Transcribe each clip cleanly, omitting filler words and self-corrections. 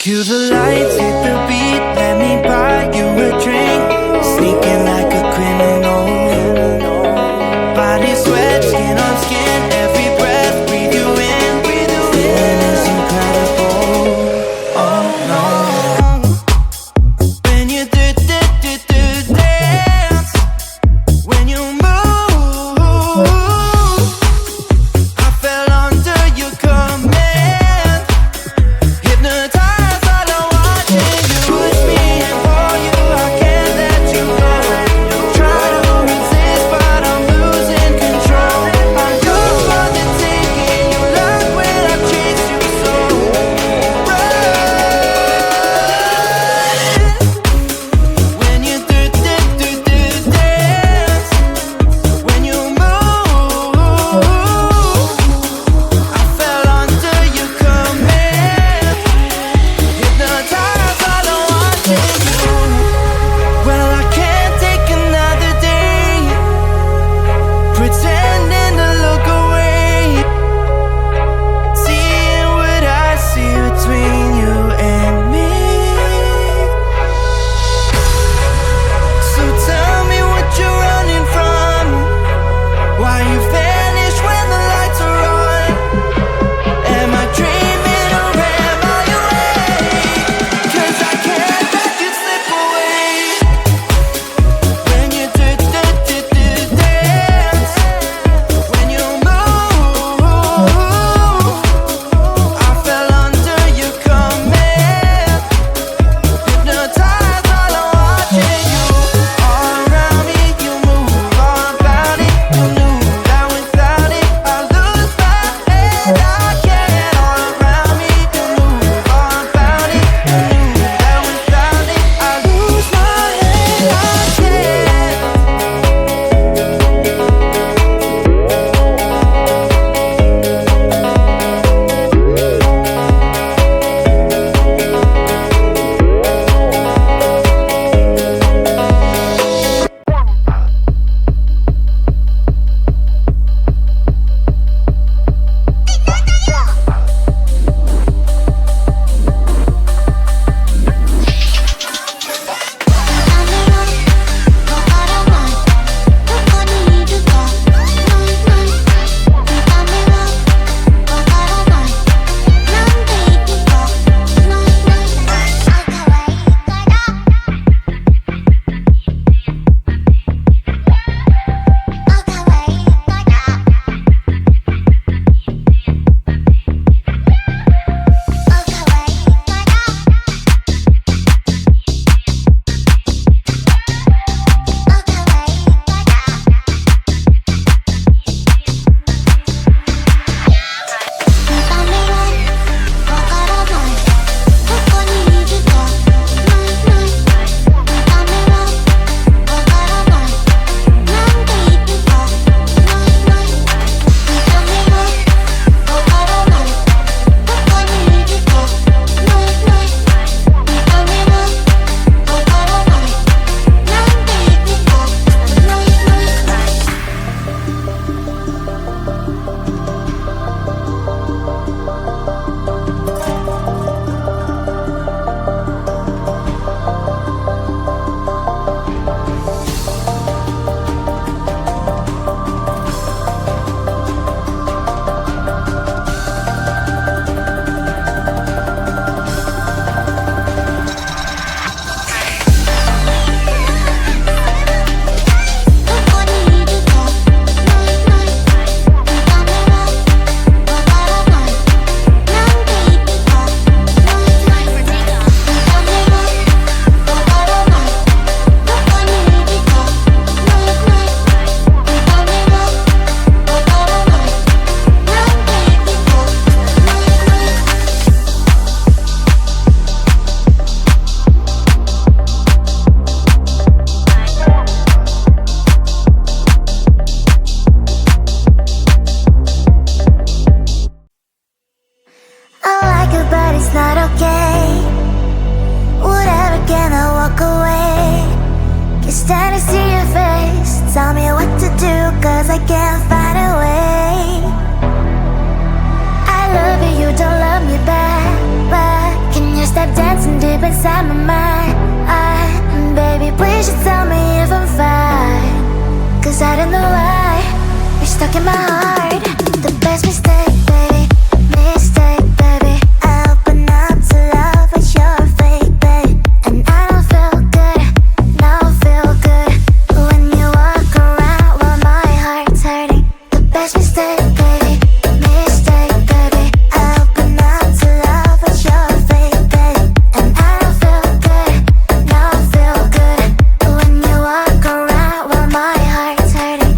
Cue the lights, hit the beat, let me buy you a drink. Sneaking like a criminal. Body sweat, skin on skin, every breath, breathe you in. Feeling is incredible. Oh no. When you dance, when you move, I fell under your command. Hypnotized. Push me and pull you, I can't let you go. inside my mind. Baby, please just tell me if I'm fine, 'cause I don't know why you're stuck in my heart. The best mistake, baby, mistake, baby. I open up to love, but you're fake, babe. And I don't feel good, no feel good when you walk around while my heart's hurting. The best mistake, baby, mistake, baby. I open up to love, but you're fake, babe. And I don't feel good, no feel good when you walk around while my heart's hurting.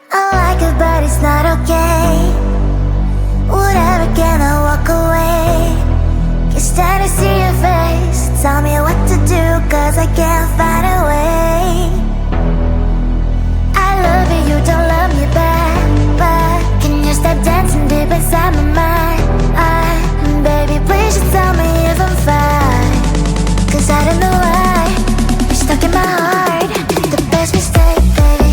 I like it, but it's not okay. Whatever, can I walk away? Can't stand to see your face. Tell me what to do, 'cause I can't find a way. I love you, you don't love me back, but can you stop dancing deep inside my mind? Baby, please just tell me if I'm fine, 'cause I don't know why you're stuck in my heart. The best mistake, baby,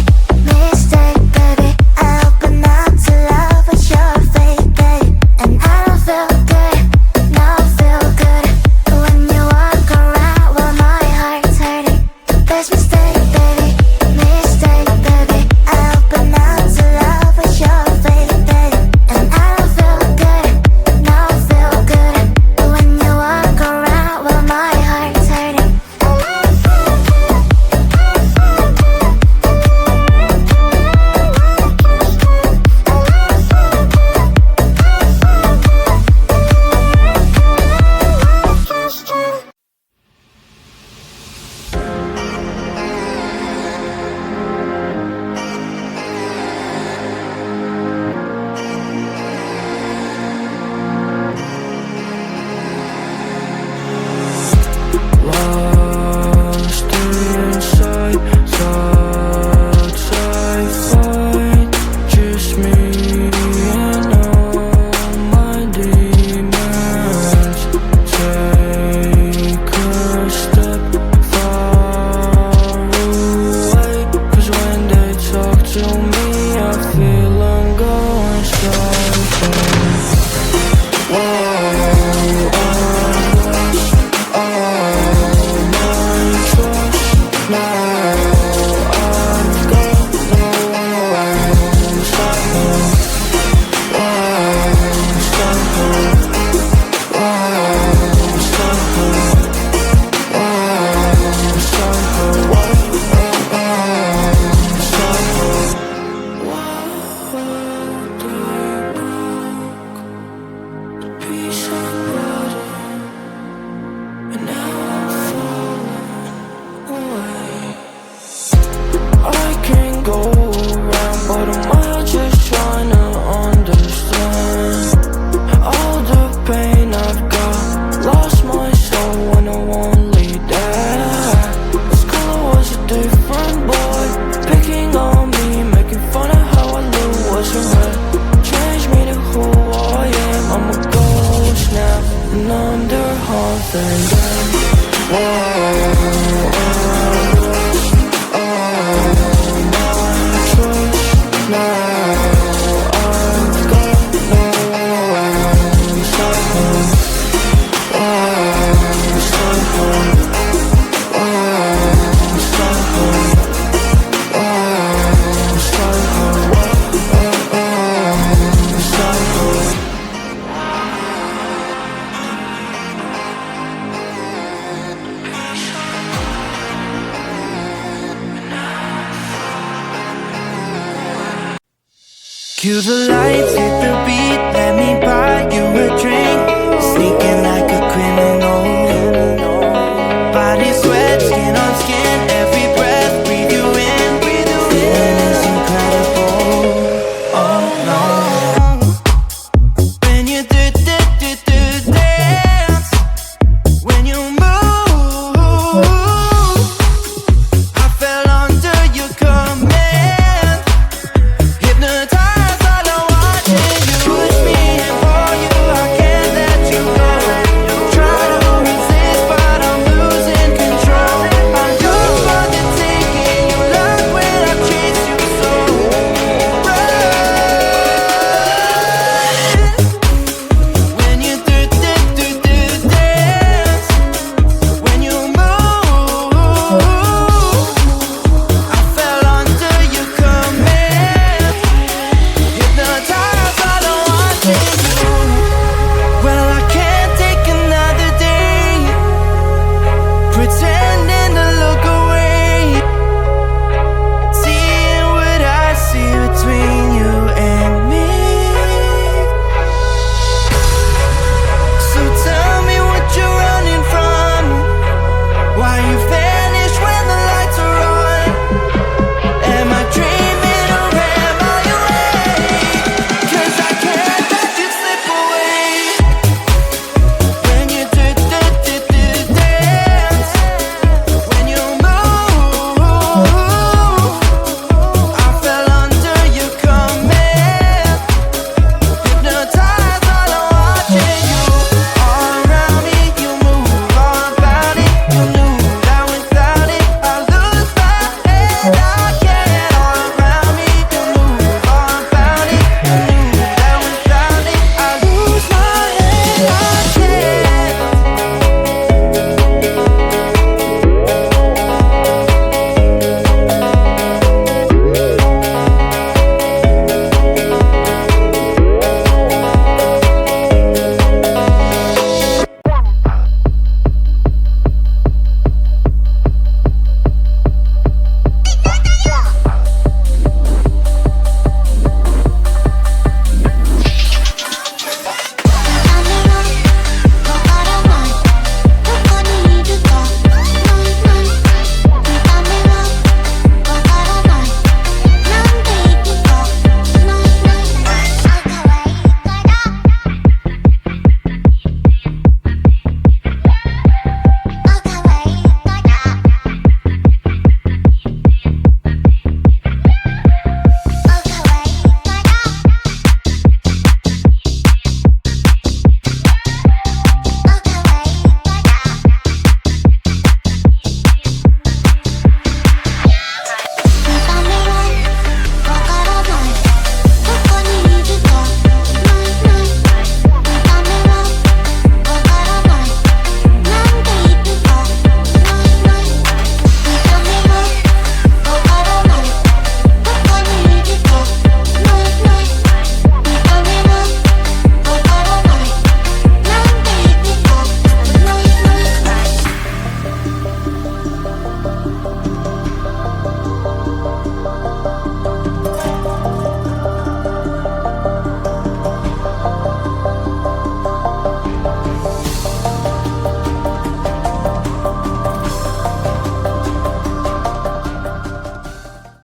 mistake, baby. I open up to love, but you're fake, babe. And I don't feel good, no feel good when you walk around while my heart's hurting. The best mistake, baby, mistake, baby. I open up to love, but you're fake, babe. And I don't feel good, no feel good when you walk around while my heart's hurting. Lost inside thoughts I fight, just me and all my demons. Take a step far away, 'cause when they talk to me I feel I'm going psycho. Whoa, I can go around, but I'm just trying to understand all the pain I've got. Lost my soul when I won't lead that. This color was a different boy, picking on me, making fun of how I look wasn't right. Changed me to who I am. I'm a ghost now, and under haunted them. Whoa. Cue the lights, hit the beat, let me buy you a drink.